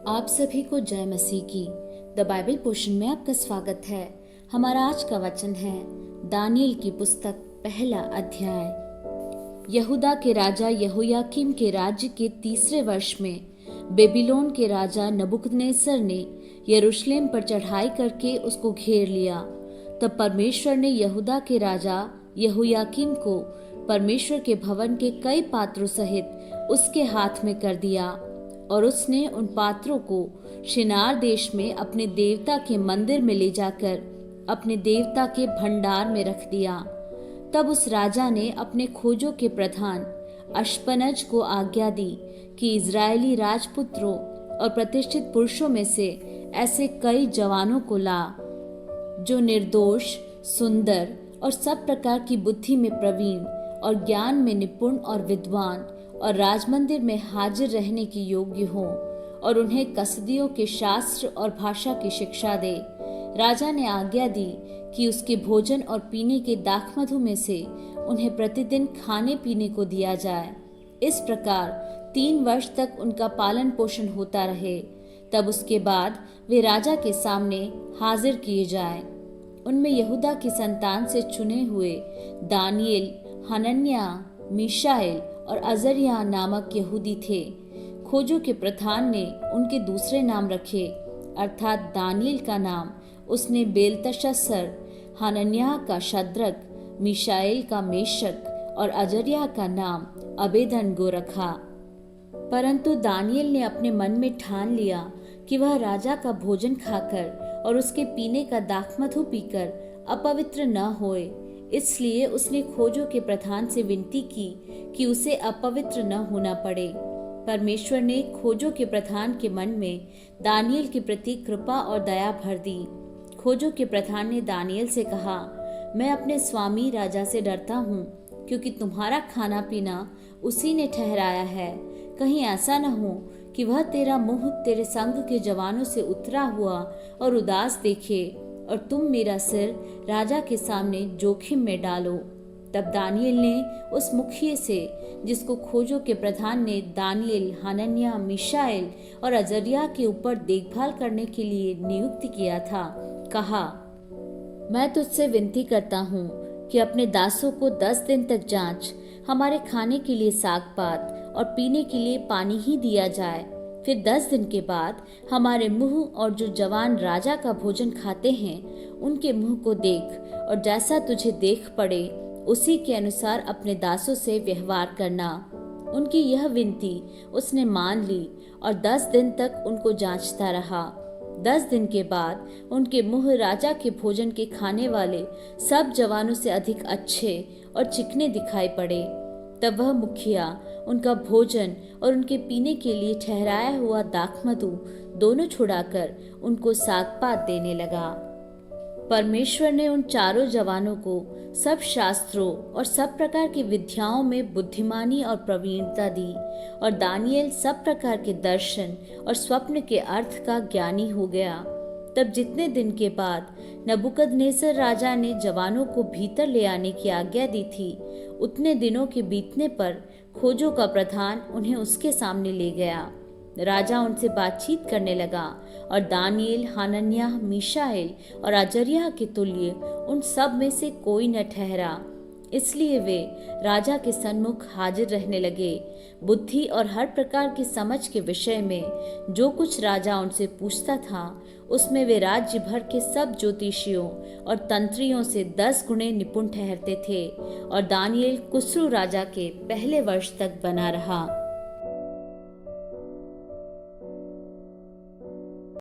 आप सभी को जय मसीह की। द बाइबल पोर्शन में आपका स्वागत है। हमारा आज का वचन है दानियल की पुस्तक पहला अध्याय। यहूदा के राजा यहोयाकीम के राज्य के 3 वर्ष में बेबीलोन के राजा नबूकदनेस्सर ने यरूशलेम पर चढ़ाई करके उसको घेर लिया। तब परमेश्वर ने यहूदा के राजा यहोयाकीम को परमेश्वर के भवन के कई पात्रों सहित उसके हाथ में कर दिया और उसने उन पात्रों को शिनार देश में अपने देवता के मंदिर में ले जाकर अपने देवता के भंडार में रख दिया। तब उस राजा ने अपने खोजों के प्रधान अश्पनज को आज्ञा दी कि इजरायली राजपुत्रों और प्रतिष्ठित पुरुषों में से ऐसे कई जवानों को ला जो निर्दोष, सुंदर और सब प्रकार की बुद्धि में प्रवीण और ज्ञान में निपुण और विद्वान और राजमंदिर में हाजिर रहने की योग्य हों और उन्हें कसदियों के शास्त्र और भाषा की शिक्षा दे। राजा ने आज्ञा दी कि उसके भोजन और पीने के दाखमधु में से उन्हें प्रतिदिन खाने पीने को दिया जाए। इस प्रकार 3 वर्ष तक उनका पालन पोषण होता रहे। तब उसके बाद वे राजा के सामने हाजिर किए जाएं। उनमें यहूदा की संतान से चुने हुए दानियेल, हनन्याह, मीशाएल और अजर्याह नामक यहूदी थे। खोजों के प्रधान ने उनके दूसरे नाम रखे, अर्थात दानियेल का नाम उसने बेलतशस्सर, हनन्याह का शद्रक, मीशाएल का मेशक और अजर्याह का नाम अबेदनगो रखा। परंतु दानियेल ने अपने मन में ठान लिया कि वह राजा का भोजन खाकर और उसके पीने का दाखमधु पीकर अपवित्र न होए। इसलिए उसने खोजों के प्रधान से विनती की कि उसे अपवित्र न होना पड़े। परमेश्वर ने खोजों के प्रधान के मन में दानियेल के प्रति कृपा और दया भर दी। खोजों के प्रधान ने दानियेल से कहा, मैं अपने स्वामी राजा से डरता हूँ, क्योंकि तुम्हारा खाना पीना उसी ने ठहराया है। कहीं ऐसा न हो कि वह तेरा मुंह तेरे संग के जवानों से उतरा हुआ और उदास देखे और तुम मेरा सिर राजा के सामने जोखिम में डालो। तब दानियेल ने उस मुखिए से, जिसको खोजों के प्रधान ने दानियेल, हनन्याह, मीशाएल और अजर्याह के ऊपर देखभाल करने के लिए नियुक्त किया था, कहा, मैं तुझसे विनती करता हूँ कि अपने दासों को 10 दिन तक जांच, हमारे खाने के लिए साग पात और पीने के लिए पानी ही दिया जाए। फिर 10 दिन के बाद हमारे मुंह और जो जवान राजा का भोजन खाते हैं उनके मुंह को देख, और जैसा तुझे देख पड़े उसी के अनुसार अपने दासों से व्यवहार करना। उनकी यह विनती उसने मान ली और 10 दिन तक उनको जांचता रहा। 10 दिन के बाद उनके मुंह राजा के भोजन के खाने वाले सब जवानों से अधिक अच्छे और चिकने दिखाई पड़े। तब वह मुखिया उनका भोजन और उनके पीने के लिए ठहराया हुआ दाखमधु दोनों छुड़ाकर उनको सागपात देने लगा। परमेश्वर ने उन चारों जवानों को सब शास्त्रों और सब प्रकार की विद्याओं में बुद्धिमानी और प्रवीणता दी, और दानियेल सब प्रकार के दर्शन और स्वप्न के अर्थ का ज्ञानी हो गया। तब जितने दिन के बाद नबूकदनेस्सर राजा ने जवानों को भीतर ले आने की आज्ञा दी थी, उतने दिनों के बीतने पर खोजों का प्रधान उन्हें उसके सामने ले गया। राजा उनसे बातचीत करने लगा और दानियेल, हनन्याह, मीशाएल और अजर्याह के तुल्य उन सब में से कोई न ठहरा। इसलिए वे राजा के सन्मुख हाजिर रहने लगे। बुद्धि और हर प्रकार की समझ के विषय में जो कुछ राजा उनसे पूछता था, उसमें वे राज्य भर के सब ज्योतिषियों और तंत्रियों से 10 गुणे निपुण ठहरते थे। और दानियेल कुस्रू राजा के पहले वर्ष तक बना रहा।